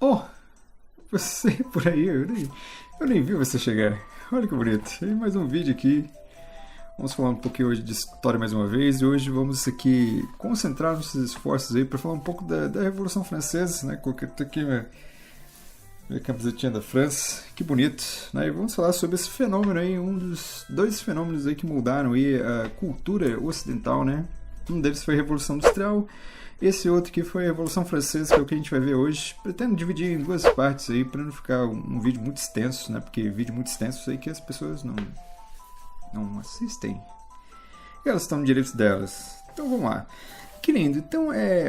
Oh, você por aí, eu nem vi você chegar. Olha que bonito. E mais um vídeo aqui. Vamos falar um pouquinho hoje de história mais uma vez. E hoje vamos aqui concentrar nossos esforços aí para falar um pouco da Revolução Francesa, né? Coloquei aqui minha camisetinha da França. Que bonito, né? E vamos falar sobre esse fenômeno aí, um dos dois fenômenos aí que moldaram aí a cultura ocidental, né? Um deles foi a Revolução Industrial. Esse outro aqui foi a Revolução Francesa, que é o que a gente vai ver hoje. Pretendo dividir em duas partes aí, para não ficar um vídeo muito extenso, né? Porque vídeo muito extenso, eu sei que as pessoas não assistem. E elas estão no direito delas. Então vamos lá. Que lindo. Então,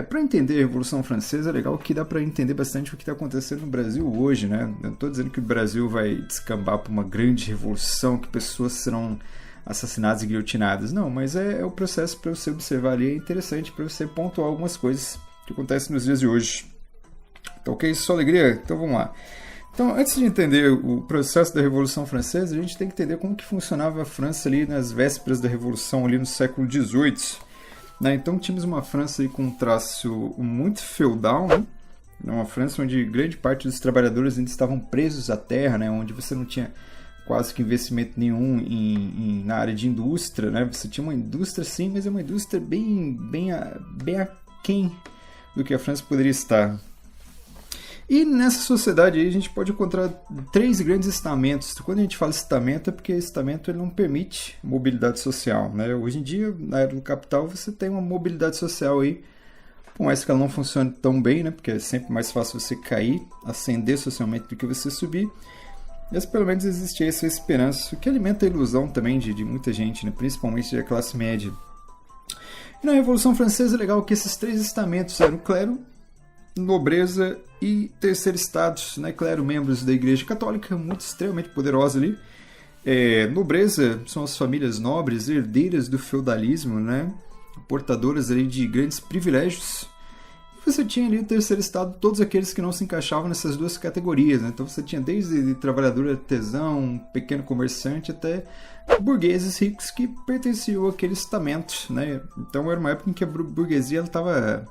para entender a Revolução Francesa, é legal que dá para entender bastante o que está acontecendo no Brasil hoje, né? Eu não estou dizendo que o Brasil vai descambar para uma grande revolução, que pessoas serão assassinadas e guilhotinadas. Não, mas é o processo para você observar ali, é interessante para você pontuar algumas coisas que acontecem nos dias de hoje. Então, ok? Só alegria? Então vamos lá. Então, antes de entender o processo da Revolução Francesa, a gente tem que entender como que funcionava a França ali nas vésperas da Revolução, ali no século XVIII. Né? Então, tínhamos uma França aí com um traço muito feudal, né? Uma França onde grande parte dos trabalhadores ainda estavam presos à terra, né? Onde você não tinha quase que investimento nenhum na área de indústria, né? Você tinha uma indústria sim, mas é uma indústria bem aquém do que a França poderia estar. E nessa sociedade aí a gente pode encontrar três grandes estamentos. Quando a gente fala estamento é porque estamento ele não permite mobilidade social, né? Hoje em dia, na era do capital, você tem uma mobilidade social aí, por mais que ela não funcione tão bem, né? Porque é sempre mais fácil você cair, ascender socialmente do que você subir. Mas pelo menos existe essa esperança, que alimenta a ilusão também de muita gente, né? Principalmente da classe média. E na Revolução Francesa é legal que esses três estamentos eram o clero, nobreza e terceiro estado, né? Clero, membros da Igreja Católica, muito extremamente poderosa ali. Nobreza são as famílias nobres, herdeiras do feudalismo, né? Portadoras ali de grandes privilégios. Você tinha ali o terceiro estado, todos aqueles que não se encaixavam nessas duas categorias, né? Então você tinha desde trabalhador artesão, pequeno comerciante, até burgueses ricos que pertenciam àquele estamento, né? Então era uma época em que a burguesia estava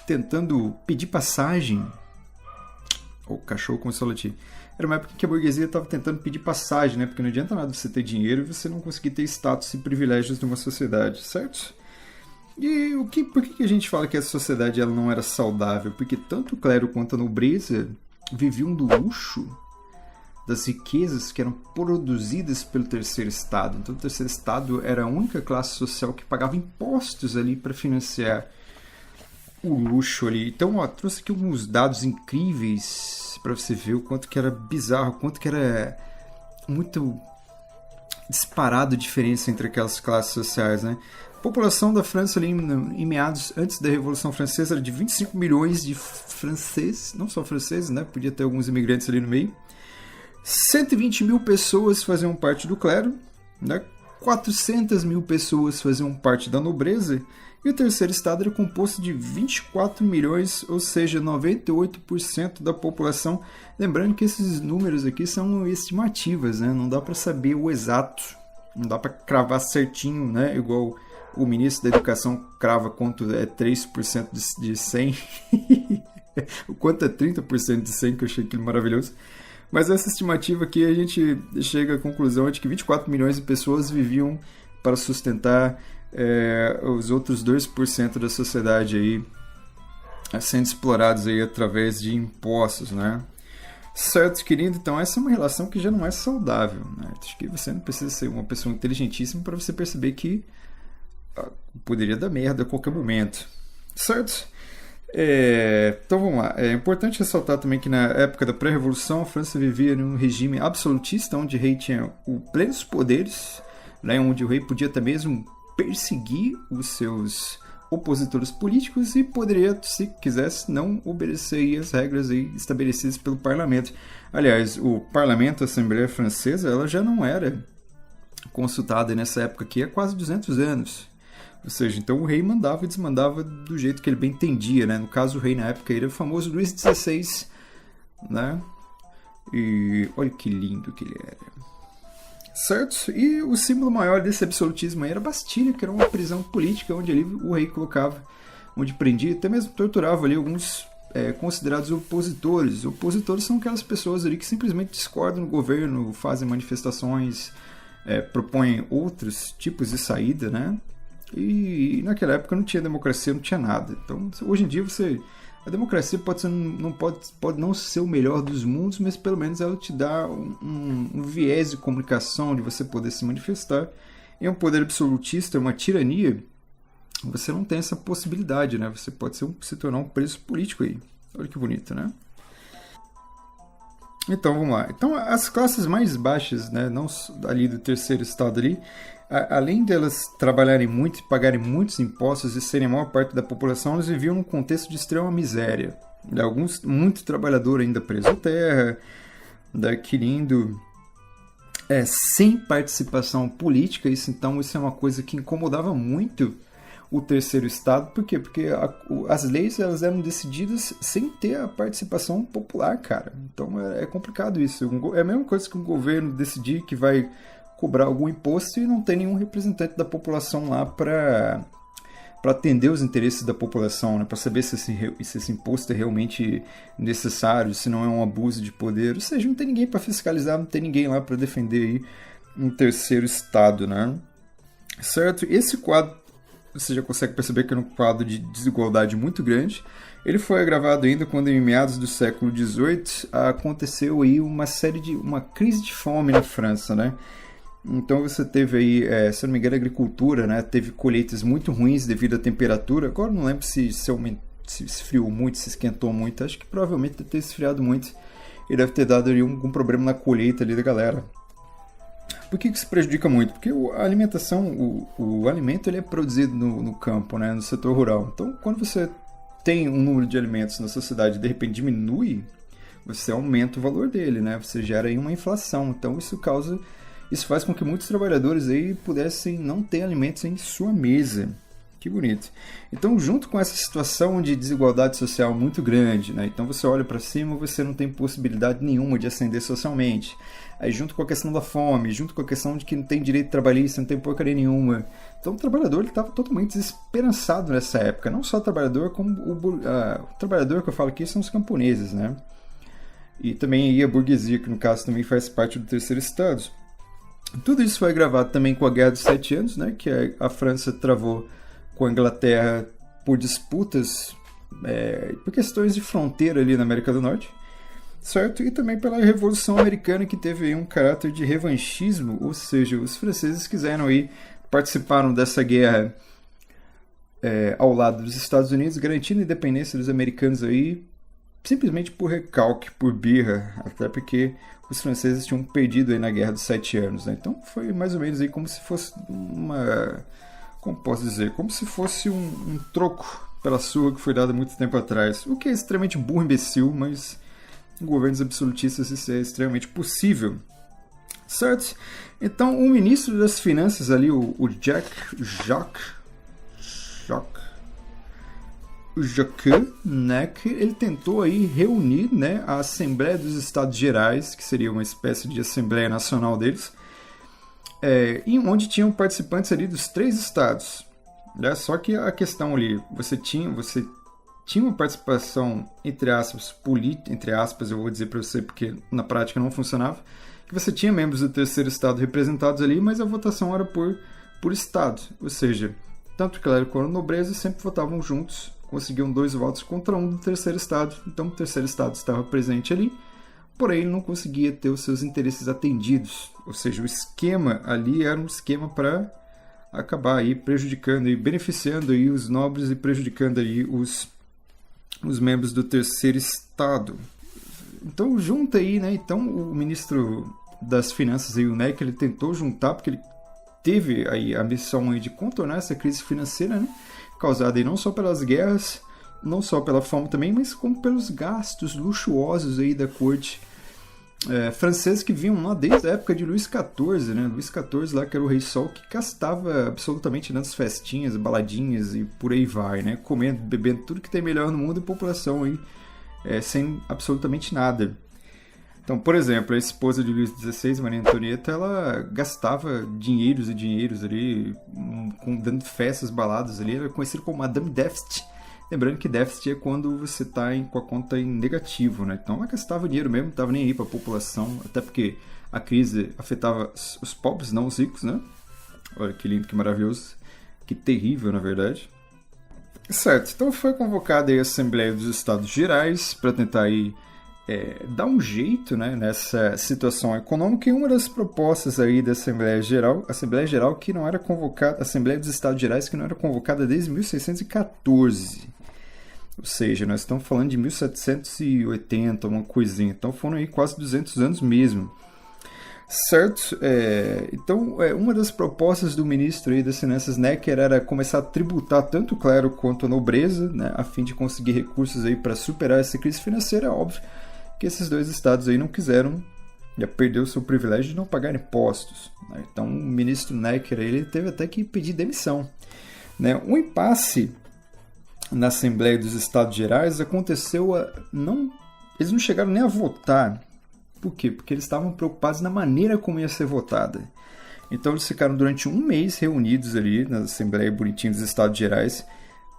tentando pedir passagem. O cachorro começou a latir. Era uma época em que a burguesia estava tentando pedir passagem, né? Porque não adianta nada você ter dinheiro e você não conseguir ter status e privilégios numa sociedade, certo? E por que a gente fala que essa sociedade ela não era saudável? Porque tanto o clero quanto a nobreza viviam do luxo das riquezas que eram produzidas pelo terceiro estado. Então o terceiro estado era a única classe social que pagava impostos ali para financiar o luxo ali. Então, trouxe aqui alguns dados incríveis para você ver o quanto que era bizarro, o quanto que era muito disparado a diferença entre aquelas classes sociais, né? A população da França ali em meados antes da Revolução Francesa era de 25 milhões de franceses, não só franceses, né? Podia ter alguns imigrantes ali no meio. 120 mil pessoas faziam parte do clero, né? 400 mil pessoas faziam parte da nobreza, e o terceiro estado era composto de 24 milhões, ou seja, 98% da população. Lembrando que esses números aqui são estimativas, né? Não dá para saber o exato, não dá para cravar certinho, né? Igual o ministro da Educação crava quanto é 3% de 100, o quanto é 30% de 100, que eu achei aquilo maravilhoso. Mas essa estimativa aqui a gente chega à conclusão de que 24 milhões de pessoas viviam para sustentar os outros 2% da sociedade aí, sendo explorados aí através de impostos, né? Certo, querido? Então essa é uma relação que já não é saudável, né? Acho que você não precisa ser uma pessoa inteligentíssima para você perceber que poderia dar merda a qualquer momento, certo? Então vamos lá. É importante ressaltar também que na época da pré-revolução a França vivia num regime absolutista, onde o rei tinha plenos poderes, né? Onde o rei podia até mesmo perseguir os seus opositores políticos e poderia, se quisesse, não obedecer às regras aí estabelecidas pelo parlamento. Aliás, o parlamento, a Assembleia Francesa, ela já não era consultada nessa época aqui há quase 200 anos. Ou seja, então o rei mandava e desmandava do jeito que ele bem entendia, né? No caso, o rei na época era o famoso Luís XVI, né? E olha que lindo que ele era. Certo? E o símbolo maior desse absolutismo aí era a Bastilha, que era uma prisão política onde ali o rei colocava, onde prendia, até mesmo torturava ali alguns considerados opositores. Opositores são aquelas pessoas ali que simplesmente discordam do governo, fazem manifestações, propõem outros tipos de saída, né? E naquela época não tinha democracia, não tinha nada. Então, hoje em dia, a democracia pode não ser o melhor dos mundos, mas pelo menos ela te dá um viés de comunicação, de você poder se manifestar. Em um poder absolutista, uma tirania, você não tem essa possibilidade, né? Você pode se tornar um preso político aí. Olha que bonito, né? Então, vamos lá. Então, as classes mais baixas, né, não ali do terceiro estado ali, além delas trabalharem muito e pagarem muitos impostos e serem a maior parte da população, elas viviam num contexto de extrema miséria. Muito trabalhador ainda preso à terra, adquirindo sem participação política. Isso é uma coisa que incomodava muito o terceiro estado. Por quê? Porque as leis elas eram decididas sem ter a participação popular, cara. Então é complicado isso. É a mesma coisa que um governo decidir que vai cobrar algum imposto e não tem nenhum representante da população lá para atender os interesses da população, né? Para saber se esse imposto é realmente necessário, se não é um abuso de poder. Ou seja, não tem ninguém para fiscalizar, não tem ninguém lá para defender aí um terceiro estado, né? Certo? Esse quadro, você já consegue perceber que é um quadro de desigualdade muito grande. Ele foi agravado ainda quando, em meados do século XVIII, aconteceu aí uma crise de fome na França, né? Então você teve aí, se não me engano, a agricultura, né? Teve colheitas muito ruins devido à temperatura. Agora não lembro se esfriou muito, se esquentou muito. Acho que provavelmente deve ter esfriado muito e deve ter dado ali algum problema na colheita ali da galera. Por que isso prejudica muito? Porque a alimentação, o alimento ele é produzido no campo, né? No setor rural. Então, quando você tem um número de alimentos na sociedade e de repente diminui, você aumenta o valor dele, né? Você gera aí uma inflação. Então, isso faz com que muitos trabalhadores aí pudessem não ter alimentos em sua mesa. Que bonito. Então, junto com essa situação de desigualdade social muito grande, né? Então você olha para cima, você não tem possibilidade nenhuma de ascender socialmente. Aí, junto com a questão da fome, junto com a questão de que não tem direito trabalhista, não tem porcaria nenhuma. Então, o trabalhador estava totalmente desesperançado nessa época. Não só o trabalhador, como o trabalhador que eu falo aqui são os camponeses, né? E também aí a burguesia, que no caso também faz parte do terceiro estado. Tudo isso foi agravado também com a Guerra dos 7 Anos, né? Que a França travou com a Inglaterra por disputas, por questões de fronteira ali na América do Norte, certo? E também pela Revolução Americana, que teve aí um caráter de revanchismo, ou seja, os franceses participaram dessa guerra ao lado dos Estados Unidos, garantindo a independência dos americanos aí, simplesmente por recalque, por birra, até porque os franceses tinham perdido aí na Guerra dos 7 Anos, né? Então foi mais ou menos aí como se fosse como posso dizer? Como se fosse um troco pela surra que foi dada muito tempo atrás. O que é extremamente burro e imbecil, mas em governos absolutistas isso é extremamente possível. Certo? Então, o ministro das Finanças ali, o Jacques, né, ele tentou aí reunir, né, a Assembleia dos Estados Gerais, que seria uma espécie de Assembleia Nacional deles, onde tinham participantes ali dos 3 estados. Né? Só que a questão ali, você tinha uma participação, entre aspas, eu vou dizer para você porque na prática não funcionava, que você tinha membros do terceiro estado representados ali, mas a votação era por estado. Ou seja, tanto clero quanto nobreza sempre votavam juntos, conseguiam 2 votos contra um do terceiro estado. Então o terceiro estado estava presente ali, porém ele não conseguia ter os seus interesses atendidos. Ou seja, o esquema ali era um esquema para acabar aí prejudicando e beneficiando aí os nobres e prejudicando aí os membros do terceiro estado. Então junta aí, né? Então o ministro das Finanças aí, o NEC, ele tentou juntar porque ele teve aí a missão aí de contornar essa crise financeira, né? Causada aí não só pelas guerras, não só pela fome também, mas como pelos gastos luxuosos aí da corte francesa, que vinham lá desde a época de Luís XIV, né? Luís XIV lá, que era o rei sol, que gastava absolutamente nas festinhas, baladinhas e por aí vai, né? Comendo, bebendo tudo que tem melhor no mundo e população aí sem absolutamente nada. Então, por exemplo, a esposa de Luís XVI, Maria Antonieta, ela gastava dinheiros e dinheiros ali, dando festas, baladas ali. Ela era conhecida como Madame Deft, Lembrando que déficit é quando você está com a conta em negativo, né? Então ela gastava dinheiro mesmo, não estava nem aí para a população, até porque a crise afetava os pobres, não os ricos, né? Olha que lindo, que maravilhoso, que terrível, na verdade. Certo, então foi convocada aí a Assembleia dos Estados Gerais para tentar aí, dar um jeito, né, nessa situação econômica, e uma das propostas aí da Assembleia Geral que não era convocada, Assembleia dos Estados Gerais que não era convocada desde 1614. Ou seja, nós estamos falando de 1780, uma coisinha. Então foram aí quase 200 anos mesmo. Certo? Então, uma das propostas do ministro aí das Finanças Necker era começar a tributar tanto o clero quanto a nobreza, né, a fim de conseguir recursos aí para superar essa crise financeira. Óbvio que esses dois estados aí não quiseram, já perdeu o seu privilégio de não pagar impostos, né? Então, o ministro Necker ele teve até que pedir demissão, né? Um impasse na Assembleia dos Estados Gerais aconteceu eles não chegaram nem a votar. Por quê? Porque eles estavam preocupados na maneira como ia ser votada. Então eles ficaram durante um mês reunidos ali na Assembleia Bonitinha dos Estados Gerais.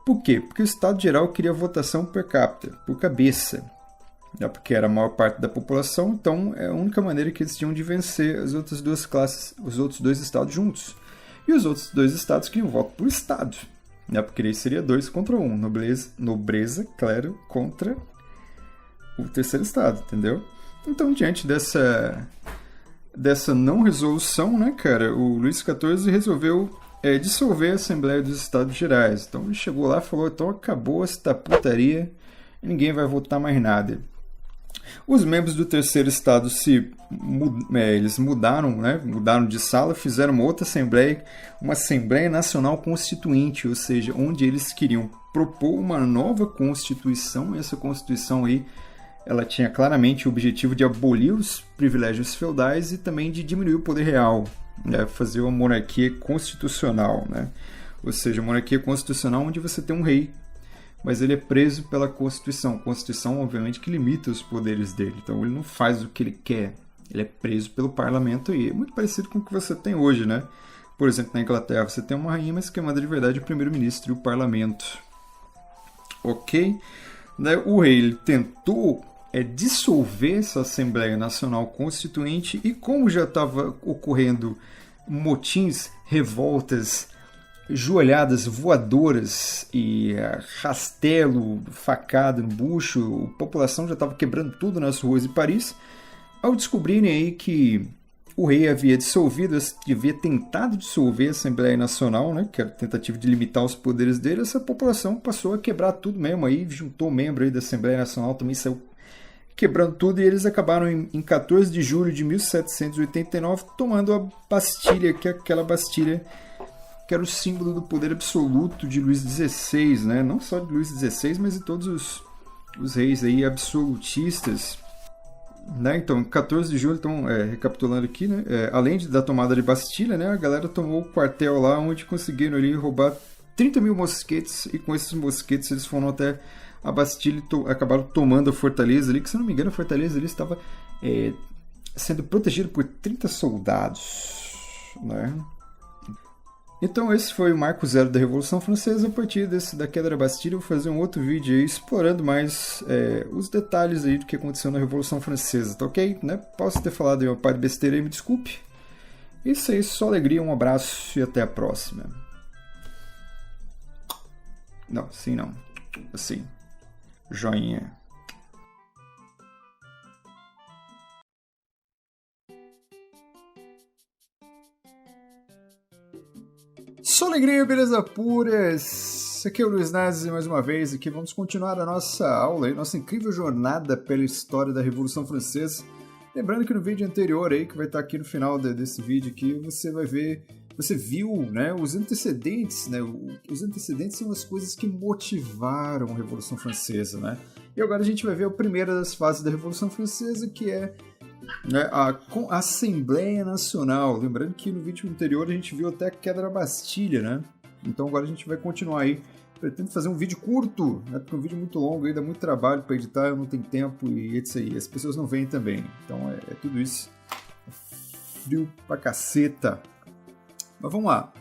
Por quê? Porque o Estado Geral queria votação per capita, por cabeça, né? Porque era a maior parte da população, então é a única maneira que eles tinham de vencer as outras duas classes, os outros dois estados juntos. E os outros dois estados queriam voto por estado, né? Porque aí seria 2 contra 1, nobreza, clero contra o terceiro estado, entendeu? Então, diante dessa não resolução, né, cara, o Luís XIV resolveu dissolver a Assembleia dos Estados Gerais. Então, ele chegou lá e falou, então acabou essa putaria e ninguém vai votar mais nada. Os membros do terceiro estado eles mudaram, né, mudaram de sala, fizeram uma Assembleia Nacional Constituinte, ou seja, onde eles queriam propor uma nova Constituição, e essa Constituição aí ela tinha claramente o objetivo de abolir os privilégios feudais e também de diminuir o poder real, né? Fazer uma monarquia constitucional, né? Ou seja, uma monarquia constitucional onde você tem um rei, mas ele é preso pela Constituição. A Constituição, obviamente, que limita os poderes dele, então ele não faz o que ele quer, ele é preso pelo parlamento e é muito parecido com o que você tem hoje, né? Por exemplo, na Inglaterra você tem uma rainha, mas quem manda de verdade é o primeiro-ministro e o parlamento. Ok? Né? O rei ele tentou dissolver essa Assembleia Nacional Constituinte e como já estava ocorrendo motins, revoltas, joelhadas voadoras e rastelo, facada no bucho, a população já estava quebrando tudo nas ruas de Paris, ao descobrirem aí que o rei havia tentado dissolver a Assembleia Nacional, né, que era a tentativa de limitar os poderes dele, essa população passou a quebrar tudo mesmo, aí juntou membro aí da Assembleia Nacional, também saiu quebrando tudo, e eles acabaram em 14 de julho de 1789 tomando a Bastilha, que é aquela Bastilha que era o símbolo do poder absoluto de Luís XVI, né? Não só de Luís XVI, mas de todos os reis aí absolutistas, né? Então, 14 de julho, então, recapitulando aqui, né? Além da tomada de Bastilha, né? A galera tomou o quartel lá, onde conseguiram ali roubar 30 mil mosquetes, e com esses mosquetes eles foram até a Bastilha e acabaram tomando a fortaleza ali, que se não me engano a fortaleza ali estava sendo protegida por 30 soldados, né? Então esse foi o marco zero da Revolução Francesa. A partir da queda da Bastilha eu vou fazer um outro vídeo aí explorando mais os detalhes aí do que aconteceu na Revolução Francesa, tá ok? Né? Posso ter falado aí uma parte de besteira aí, me desculpe. Isso aí, só alegria, um abraço e até a próxima. Não, assim não. Assim. Joinha. Só alegria, beleza pura. Esse aqui é o Luiz Nazi mais uma vez. Aqui vamos continuar a nossa aula, nossa incrível jornada pela história da Revolução Francesa. Lembrando que no vídeo anterior aí, que vai estar aqui no final desse vídeo aqui, você vai ver, você viu, né, os antecedentes, né? Os antecedentes são as coisas que motivaram a Revolução Francesa, né? E agora a gente vai ver a primeira das fases da Revolução Francesa, que é, né, a Assembleia Nacional. Lembrando que no vídeo anterior a gente viu até a queda da Bastilha, né? Então agora a gente vai continuar aí. Pretendo fazer um vídeo curto, né? Porque um vídeo muito longo aí dá muito trabalho para editar, eu não tenho tempo e isso aí. As pessoas não veem também. Então é tudo isso. Frio pra caceta. Mas vamos lá.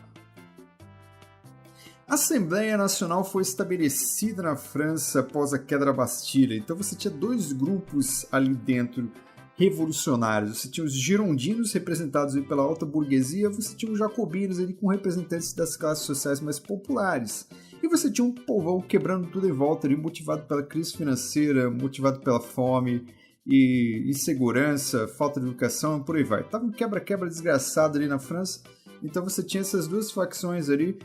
A Assembleia Nacional foi estabelecida na França após a queda da Bastilha. Então você tinha dois grupos ali dentro revolucionários. Você tinha os girondinos, representados pela alta burguesia, você tinha os jacobinos ali com representantes das classes sociais mais populares. E você tinha um povão quebrando tudo em volta ali, motivado pela crise financeira, motivado pela fome e insegurança, falta de educação, por aí vai. Tava um quebra-quebra desgraçado ali na França. Então você tinha essas duas facções ali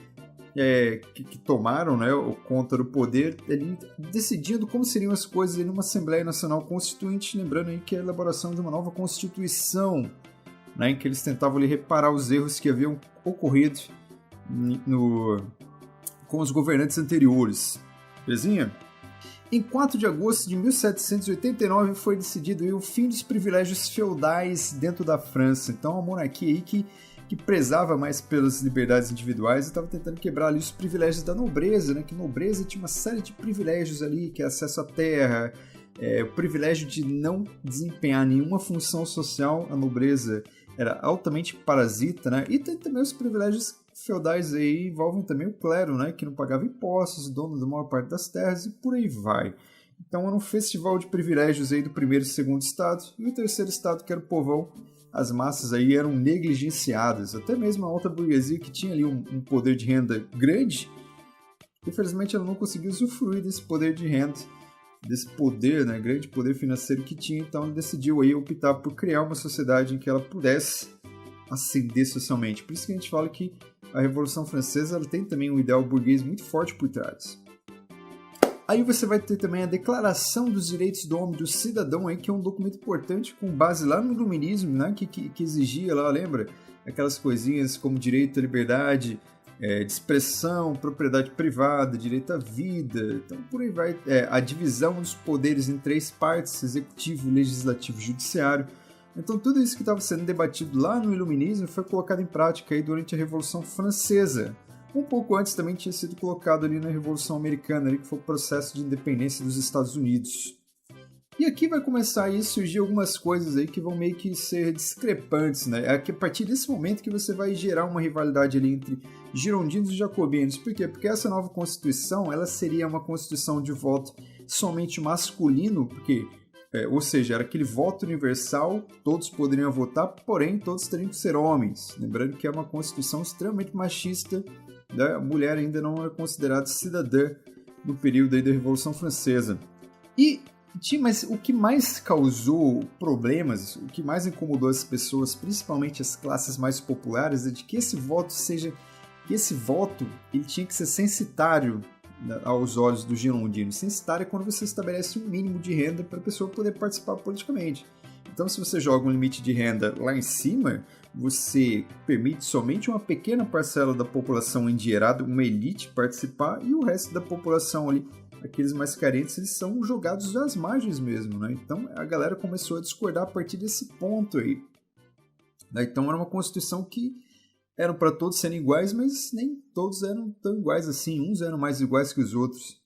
que tomaram, né, conta do poder, ali, decidindo como seriam as coisas ali numa Assembleia Nacional Constituinte, lembrando aí que é a elaboração de uma nova Constituição, né, em que eles tentavam ali reparar os erros que haviam ocorrido com os governantes anteriores. Belezinha? Em 4 de agosto de 1789 foi decidido aí o fim dos privilégios feudais dentro da França. Então a monarquia aí que prezava mais pelas liberdades individuais e estava tentando quebrar ali os privilégios da nobreza, né? Que nobreza tinha uma série de privilégios ali, que é acesso à terra, o privilégio de não desempenhar nenhuma função social. A nobreza era altamente parasita, né? E tem também os privilégios feudais aí, envolvem também o clero, né? Que não pagava impostos, dono da maior parte das terras e por aí vai. Então era um festival de privilégios aí do primeiro e segundo estado, e o terceiro estado, que era o povão. As massas aí eram negligenciadas, até mesmo a alta burguesia, que tinha ali um poder de renda grande, infelizmente ela não conseguiu usufruir desse poder de renda, desse poder, né, grande poder financeiro que tinha. Então ela decidiu aí optar por criar uma sociedade em que ela pudesse ascender socialmente. Por isso que a gente fala que a Revolução Francesa ela tem também um ideal burguês muito forte por trás. Aí você vai ter também a Declaração dos Direitos do Homem e do Cidadão, aí, que é um documento importante com base lá no Iluminismo, né, que exigia lá, lembra? Aquelas coisinhas como direito à liberdade de expressão, propriedade privada, direito à vida. Então, por aí vai. A divisão dos poderes em 3 partes, executivo, legislativo e judiciário. Então, tudo isso que estava sendo debatido lá no Iluminismo foi colocado em prática aí durante a Revolução Francesa. Um pouco antes também tinha sido colocado ali na Revolução Americana, ali, que foi o processo de independência dos Estados Unidos. E aqui vai começar a surgir algumas coisas aí que vão meio que ser discrepantes, né? É a partir desse momento que você vai gerar uma rivalidade ali entre girondinos e jacobinos. Por quê? Porque essa nova Constituição, ela seria uma Constituição de voto somente masculino, porque, ou seja, era aquele voto universal, todos poderiam votar, porém todos teriam que ser homens. Lembrando que é uma Constituição extremamente machista, né? A mulher ainda não era considerada cidadã no período aí da Revolução Francesa. Mas o que mais causou problemas, o que mais incomodou as pessoas, principalmente as classes mais populares, é de que esse voto ele tinha que ser censitário, né, aos olhos do girondino. Censitário é quando você estabelece um mínimo de renda para a pessoa poder participar politicamente. Então, se você joga um limite de renda lá em cima, você permite somente uma pequena parcela da população endinheirada, uma elite, participar, e o resto da população ali, aqueles mais carentes, eles são jogados às margens mesmo, né? Então a galera começou a discordar a partir desse ponto aí. Então era uma Constituição que eram para todos serem iguais, mas nem todos eram tão iguais assim, uns eram mais iguais que os outros.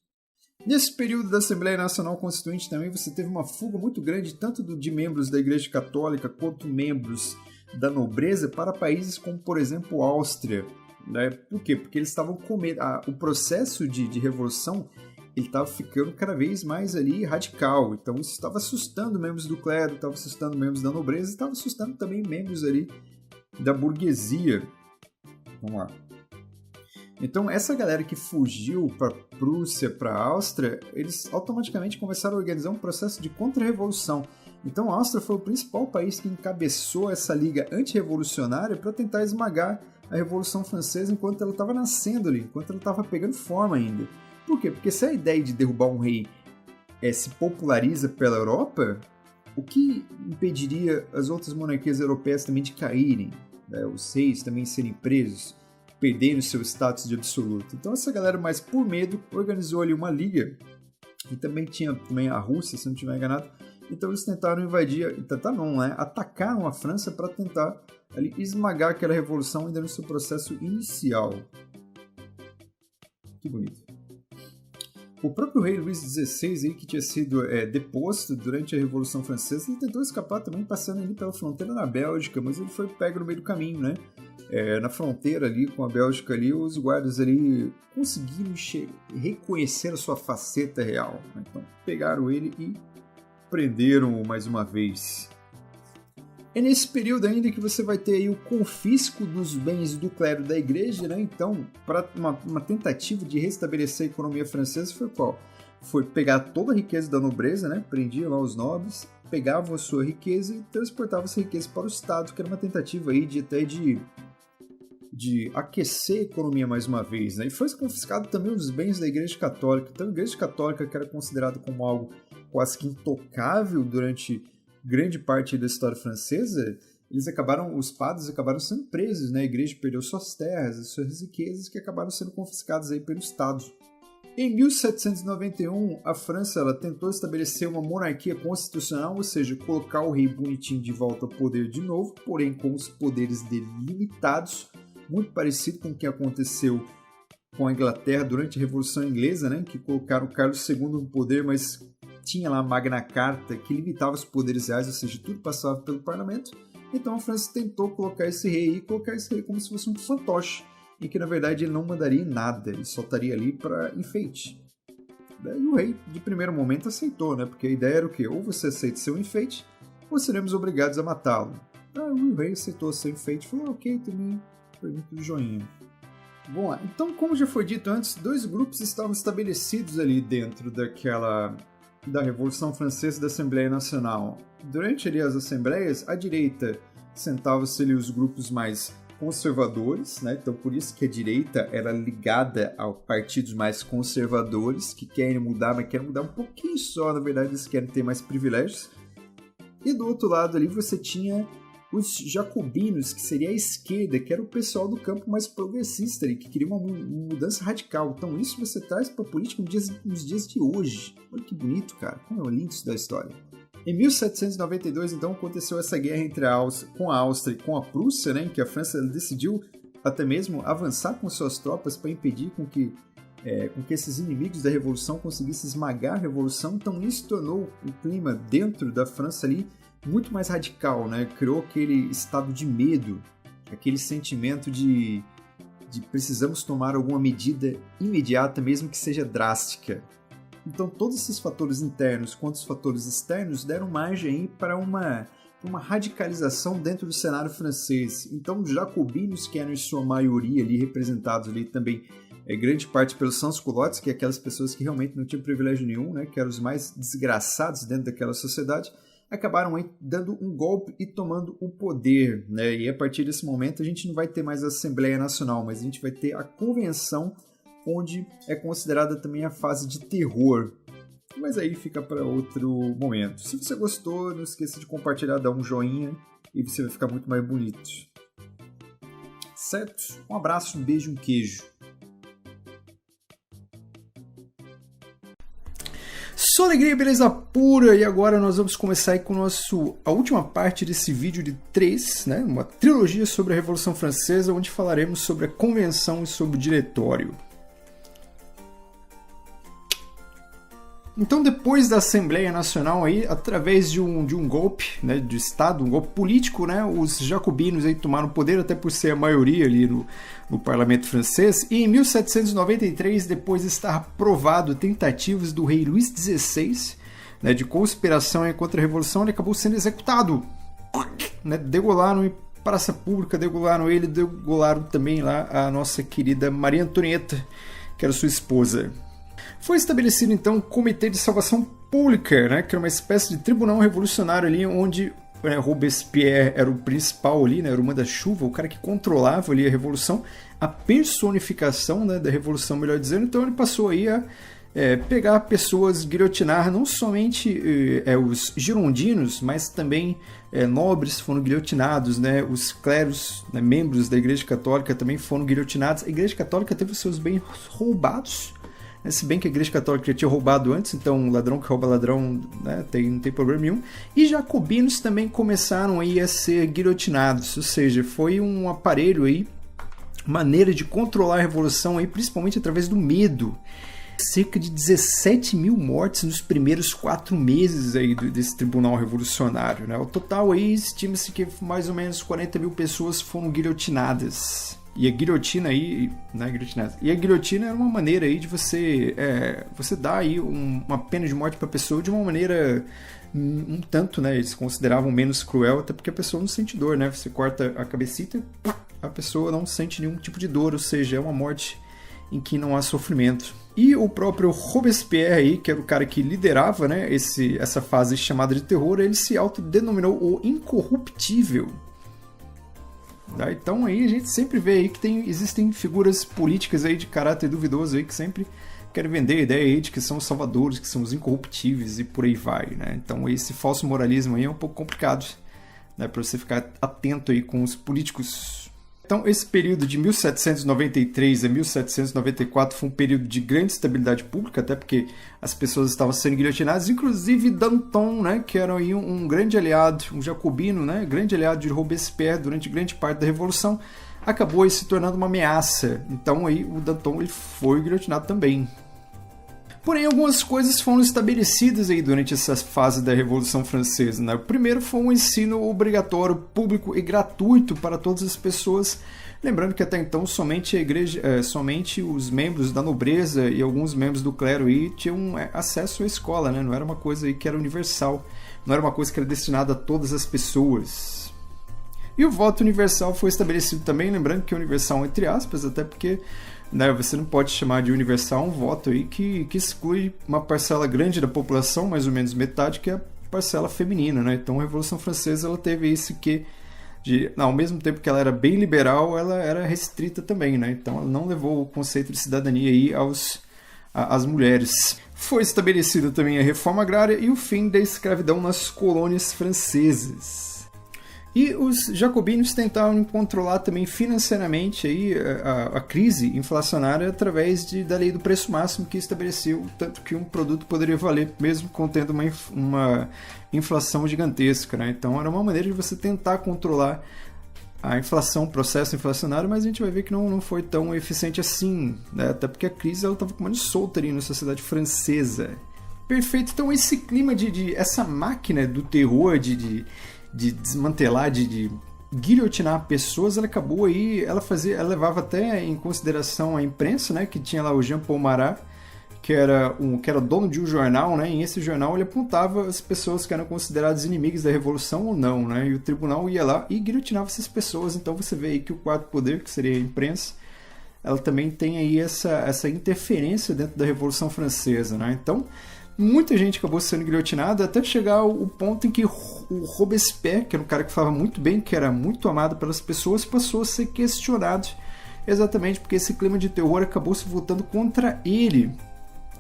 Nesse período da Assembleia Nacional Constituinte também você teve uma fuga muito grande, tanto de membros da Igreja Católica quanto membros da nobreza para países como, por exemplo, Áustria. Né? Por quê? Porque eles estavam com medo. O processo de revolução ele estava ficando cada vez mais ali radical. Então isso estava assustando membros do clero, estava assustando membros da nobreza, estava assustando também membros ali da burguesia. Vamos lá. Então essa galera que fugiu para a Prússia, para a Áustria, eles automaticamente começaram a organizar um processo de contra-revolução. Então a Áustria foi o principal país que encabeçou essa liga antirrevolucionária para tentar esmagar a Revolução Francesa enquanto ela estava nascendo ali, enquanto ela estava pegando forma ainda. Por quê? Porque se a ideia de derrubar um rei se populariza pela Europa, o que impediria as outras monarquias europeias também de caírem? Né? Os reis também serem presos, perderem seu status de absoluto. Então essa galera, mais por medo, organizou ali uma liga, e também tinha a Rússia, se não estiver enganado. Então eles tentaram atacaram a França para tentar ali esmagar aquela revolução ainda no seu processo inicial. Que bonito. o próprio rei Luís XVI, aí, que tinha sido deposto durante a Revolução Francesa, ele tentou escapar também passando ali pela fronteira da Bélgica, mas ele foi pego no meio do caminho, né? Na fronteira ali com a Bélgica, ali, os guardas ali conseguiram reconhecer a sua faceta real, né? Então pegaram ele e prenderam-o mais uma vez. É nesse período ainda que você vai ter aí o confisco dos bens do clero da igreja, né? Então, para uma tentativa de restabelecer a economia francesa foi qual? Foi pegar toda a riqueza da nobreza, né? Prendiam lá os nobres, pegavam a sua riqueza e transportavam essa riqueza para o Estado, que era uma tentativa aí de aquecer a economia mais uma vez, né? E foi confiscado também os bens da Igreja Católica. Então, a Igreja Católica, que era considerada como algo quase que intocável durante grande parte da história francesa, os padres acabaram sendo presos, né? A igreja perdeu suas terras, as suas riquezas, que acabaram sendo confiscadas aí pelo Estado. Em 1791, a França ela tentou estabelecer uma monarquia constitucional, ou seja, colocar o rei bonitinho de volta ao poder de novo, porém com os poderes dele limitados, muito parecido com o que aconteceu com a Inglaterra durante a Revolução Inglesa, né? Que colocaram Carlos II no poder, mas tinha lá a Magna Carta que limitava os poderes reais, ou seja, tudo passava pelo parlamento. Então a França tentou colocar esse rei como se fosse um fantoche, em que na verdade ele não mandaria em nada, ele só estaria ali para enfeite. E o rei, de primeiro momento, aceitou, né? Porque a ideia era o quê? Ou você aceita ser um enfeite, ou seremos obrigados a matá-lo. O rei aceitou ser um enfeite e falou, ok, também permito o joinha. Bom, então, como já foi dito antes, dois grupos estavam estabelecidos ali dentro da Revolução Francesa e da Assembleia Nacional. Durante ali as assembleias, à direita sentavam-se ali os grupos mais conservadores, né? Então por isso que a direita era ligada a partidos mais conservadores, que querem mudar, mas querem mudar um pouquinho só, na verdade eles querem ter mais privilégios. E do outro lado ali você tinha os jacobinos, que seria a esquerda, que era o pessoal do campo mais progressista, que queria uma mudança radical. Então isso você traz para a política nos dias de hoje. Olha que bonito, cara. Como é lindo isso da história. Em 1792, então, aconteceu essa guerra entre a Áustria e com a Prússia, né, em que a França decidiu até mesmo avançar com suas tropas para impedir com que esses inimigos da Revolução conseguissem esmagar a Revolução. Então isso tornou o clima dentro da França ali muito mais radical, né? Criou aquele estado de medo, aquele sentimento de precisamos tomar alguma medida imediata, mesmo que seja drástica. Então, todos esses fatores internos quanto os fatores externos deram margem aí para uma radicalização dentro do cenário francês. Então, os jacobinos, que eram em sua maioria ali representados ali também grande parte pelos sans-culottes, que é aquelas pessoas que realmente não tinham privilégio nenhum, né? Que eram os mais desgraçados dentro daquela sociedade, acabaram aí dando um golpe e tomando o poder, né? E a partir desse momento a gente não vai ter mais a Assembleia Nacional, mas a gente vai ter a Convenção, onde é considerada também a fase de terror. Mas aí fica para outro momento. Se você gostou, não esqueça de compartilhar, dar um joinha e você vai ficar muito mais bonito. Certo? Um abraço, um beijo, um queijo. Só alegria e beleza pura, e agora nós vamos começar aí com a última parte desse vídeo de 3, né? Uma trilogia sobre a Revolução Francesa, onde falaremos sobre a Convenção e sobre o Diretório. Então, depois da Assembleia Nacional, aí, através de um golpe, né, de Estado, um golpe político, né, os jacobinos aí tomaram o poder, até por ser a maioria ali no parlamento francês. E em 1793, depois de estar provado tentativas do rei Luís XVI, né, de conspiração contra a Revolução, ele acabou sendo executado. Né, degolaram em praça pública, degolaram também lá a nossa querida Maria Antonieta, que era sua esposa. Foi estabelecido, então, o Comitê de Salvação Pública, né, que era uma espécie de tribunal revolucionário ali, onde Robespierre era o principal ali, né, era o manda-chuva, o cara que controlava ali a Revolução, a personificação, né, da Revolução, melhor dizendo. Então ele passou aí a pegar pessoas, guilhotinar não somente os girondinos, mas também nobres foram guilhotinados, né, os clérigos, né, membros da Igreja Católica também foram guilhotinados. A Igreja Católica teve os seus bens roubados, se bem que a Igreja Católica já tinha roubado antes, então ladrão que rouba ladrão, né, não tem problema nenhum. E jacobinos também começaram aí a ser guilhotinados, ou seja, foi um aparelho aí, maneira de controlar a Revolução aí, principalmente através do medo. cerca de 17 mil mortes nos primeiros 4 meses aí desse tribunal revolucionário, né? O total aí estima-se que mais ou menos 40 mil pessoas foram guilhotinadas. E a guilhotina aí, né, e a guilhotina era uma maneira aí de você dar aí uma pena de morte para a pessoa de uma maneira um tanto, né, eles consideravam menos cruel, até porque a pessoa não sente dor, né? Você corta a cabecita, a pessoa não sente nenhum tipo de dor, ou seja, é uma morte em que não há sofrimento. E o próprio Robespierre aí, que era o cara que liderava, né, essa fase chamada de terror, ele se autodenominou o Incorruptível. Tá? Então aí a gente sempre vê aí que existem figuras políticas aí de caráter duvidoso aí que sempre querem vender a ideia aí de que são os salvadores, que são os incorruptíveis e por aí vai, né? Então esse falso moralismo aí é um pouco complicado, né, para você ficar atento aí com os políticos. Então esse período de 1793 a 1794 foi um período de grande estabilidade pública, até porque as pessoas estavam sendo guilhotinadas, inclusive Danton, né, que era aí um grande aliado, um jacobino, né, grande aliado de Robespierre durante grande parte da Revolução, acabou aí se tornando uma ameaça. Então aí o Danton ele foi guilhotinado também. Porém, algumas coisas foram estabelecidas aí durante essa fase da Revolução Francesa, né? O primeiro foi um ensino obrigatório, público e gratuito para todas as pessoas. Lembrando que até então somente a igreja, somente os membros da nobreza e alguns membros do clero aí tinham acesso à escola, né? Não era uma coisa aí que era universal, não era uma coisa que era destinada a todas as pessoas. E o voto universal foi estabelecido também, lembrando que é universal entre aspas, até porque, né, você não pode chamar de universal um voto aí que exclui uma parcela grande da população, mais ou menos metade, que é a parcela feminina, né? Então a Revolução Francesa ela teve esse que ao mesmo tempo que ela era bem liberal, ela era restrita também, né? Então ela não levou o conceito de cidadania aí às mulheres. Foi estabelecida também a reforma agrária e o fim da escravidão nas colônias francesas. E os jacobinos tentaram controlar também financeiramente aí a crise inflacionária através da lei do preço máximo, que estabeleceu tanto que um produto poderia valer mesmo contendo uma inflação gigantesca, né? Então era uma maneira de você tentar controlar a inflação, o processo inflacionário, mas a gente vai ver que não foi tão eficiente assim, né? Até porque a crise estava comendo solta ali na sociedade francesa. Perfeito, então esse clima essa máquina do terror, de desmantelar, de guilhotinar pessoas, ela acabou aí, ela levava até em consideração a imprensa, né, que tinha lá o Jean Paul Marat, que era dono de um jornal, né, e esse jornal ele apontava as pessoas que eram consideradas inimigas da Revolução ou não, né, e o tribunal ia lá e guilhotinava essas pessoas. Então você vê aí que o quarto poder, que seria a imprensa, ela também tem aí essa interferência dentro da Revolução Francesa, né. Então muita gente acabou sendo guilhotinada até chegar ao ponto em que o Robespierre, que era um cara que falava muito bem, que era muito amado pelas pessoas, passou a ser questionado exatamente porque esse clima de terror acabou se voltando contra ele.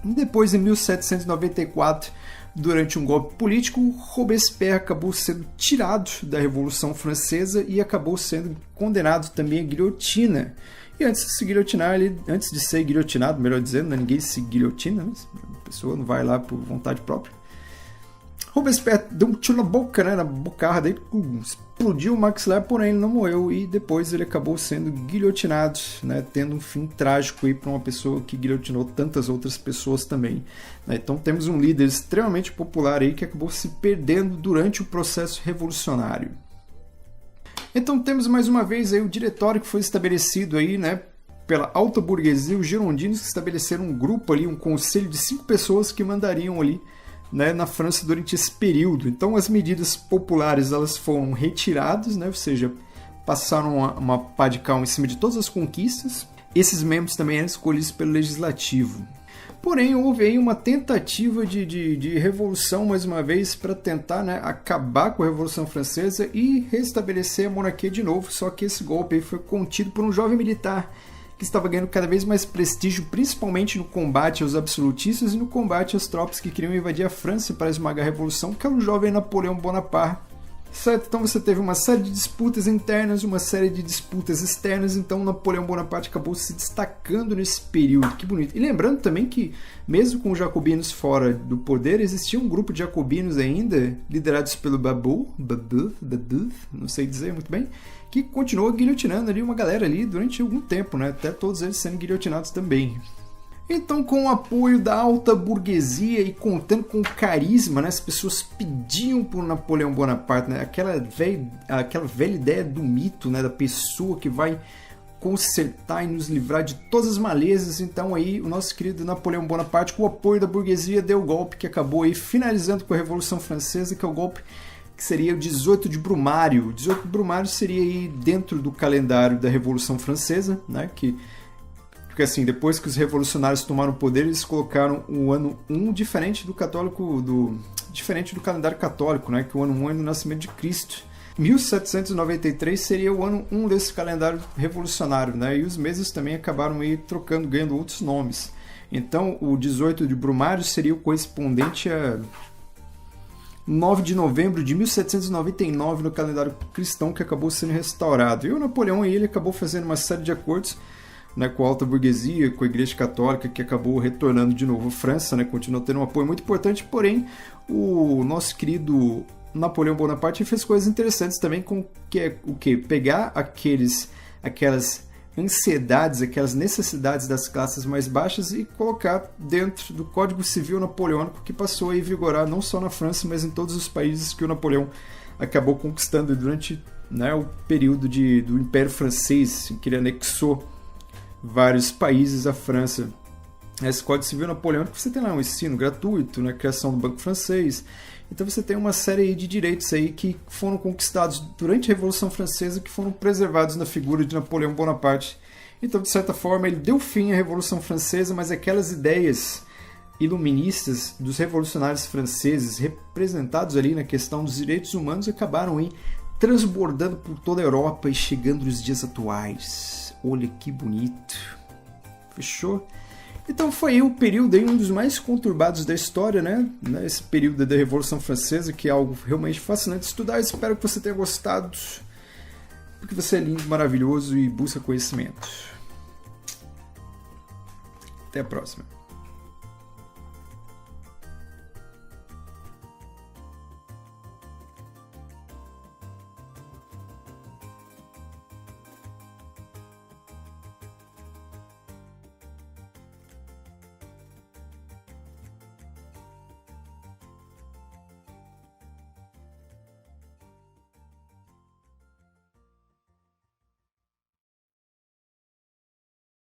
E depois, em 1794, durante um golpe político, Robespierre acabou sendo tirado da Revolução Francesa e acabou sendo condenado também à guilhotina. E antes de ser guilhotinado, melhor dizendo, né, ninguém se guilhotina, né? A pessoa não vai lá por vontade própria. Robespierre deu um tiro na boca, né, na bocarra dele, explodiu o maxilar, porém ele não morreu e depois ele acabou sendo guilhotinado, né, tendo um fim trágico para uma pessoa que guilhotinou tantas outras pessoas também. Né? Então temos um líder extremamente popular aí que acabou se perdendo durante o processo revolucionário. Então temos mais uma vez aí o diretório que foi estabelecido aí, né, pela alta burguesia, os girondinos, que estabeleceram um grupo ali, um conselho de 5 pessoas que mandariam ali, né, na França durante esse período. Então as medidas populares elas foram retiradas, né, ou seja, passaram uma pá de cal em cima de todas as conquistas. Esses membros também eram escolhidos pelo legislativo. Porém, houve aí uma tentativa de revolução, mais uma vez, para tentar, né, acabar com a Revolução Francesa e restabelecer a monarquia de novo, só que esse golpe aí foi contido por um jovem militar que estava ganhando cada vez mais prestígio, principalmente no combate aos absolutistas e no combate às tropas que queriam invadir a França para esmagar a Revolução, que é o jovem Napoleão Bonaparte. Certo? Então você teve uma série de disputas internas, uma série de disputas externas, então Napoleão Bonaparte acabou se destacando nesse período. Que bonito. E lembrando também que, mesmo com os jacobinos fora do poder, existia um grupo de jacobinos ainda, liderados pelo Babu, não sei dizer muito bem, que continuou guilhotinando ali uma galera ali durante algum tempo, né? Até todos eles sendo guilhotinados também. Então, com o apoio da alta burguesia e contando com o carisma, né, as pessoas pediam por Napoleão Bonaparte, né, aquela velha ideia do mito, né, da pessoa que vai consertar e nos livrar de todas as malezas. Então aí o nosso querido Napoleão Bonaparte, com o apoio da burguesia, deu o golpe que acabou aí finalizando com a Revolução Francesa, que é o golpe que seria o 18 de Brumário. O 18 de Brumário seria aí dentro do calendário da Revolução Francesa, né, porque assim, depois que os revolucionários tomaram o poder, eles colocaram o ano 1 diferente do calendário católico, né, que o ano 1 é do nascimento de Cristo. 1793 seria o ano 1 desse calendário revolucionário, né, e os meses também acabaram aí trocando, ganhando outros nomes. Então, o 18 de Brumário seria o correspondente a 9 de novembro de 1799 no calendário cristão, que acabou sendo restaurado. E o Napoleão aí, ele acabou fazendo uma série de acordos, né, com a alta burguesia, com a Igreja Católica, que acabou retornando de novo à França, né, continuou tendo um apoio muito importante, porém o nosso querido Napoleão Bonaparte fez coisas interessantes também, com que é o que? Pegar aquelas ansiedades, aquelas necessidades das classes mais baixas e colocar dentro do Código Civil Napoleônico, que passou a vigorar não só na França, mas em todos os países que o Napoleão acabou conquistando durante, né, o período do Império Francês, em que ele anexou vários países à França. Esse Código Civil Napoleônico, você tem lá um ensino gratuito, né, criação do Banco Francês. Então você tem uma série de direitos aí que foram conquistados durante a Revolução Francesa, que foram preservados na figura de Napoleão Bonaparte. Então, de certa forma, ele deu fim à Revolução Francesa, mas aquelas ideias iluministas dos revolucionários franceses, representados ali na questão dos direitos humanos, acabaram aí transbordando por toda a Europa e chegando nos dias atuais. Olha que bonito. Fechou? Então foi o período aí, um dos mais conturbados da história, né? Esse período da Revolução Francesa, que é algo realmente fascinante de estudar. Espero que você tenha gostado, porque você é lindo, maravilhoso e busca conhecimento. Até a próxima.